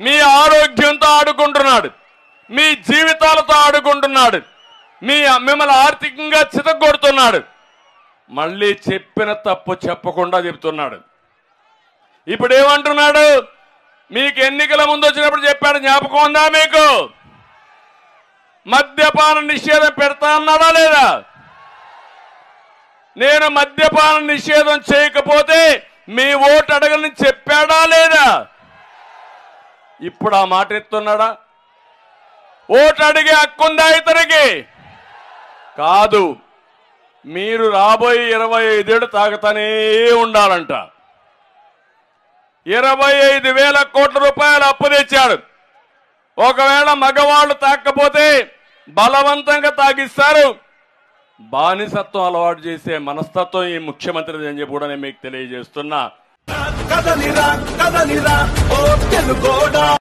మీ ఆరోగ్యంతో ఆడుకుంటున్నాడు, మీ జీవితాలతో ఆడుకుంటున్నాడు, మిమ్మల్ని ఆర్థికంగా చితగొడుతున్నాడు. మళ్ళీ చెప్పిన తప్పు చెప్పకుండా చెప్తున్నాడు. ఇప్పుడు ఏమంటున్నాడు? మీకు ఎన్నికల ముందు వచ్చినప్పుడు చెప్పాడు, జ్ఞాపకం ఉందా మీకు? మద్యపాన నిషేధం పెడతా అన్నాడా లేదా? నేను మద్యపాన నిషేధం చేయకపోతే మీ ఓటు అడగని చెప్పాడా లేదా? ఇప్పుడు ఆ మాట ఎత్తున్నాడా? ఓటు అడిగే హక్కుందా ఇతనికి? కాదు. మీరు రాబోయే 25 ఏళ్ళు తాగుతానే ఉండాలంట. 25,000 కోట్ల రూపాయలు అప్పు తెచ్చాడు. ఒకవేళ మగవాళ్ళు తాకపోతే బలవంతంగా తాగిస్తారు. బానిసత్వం అలవాటు చేసే మనస్తత్వం ఈ ముఖ్యమంత్రి అని చెప్పి కూడా నేను మీకు తెలియజేస్తున్నా.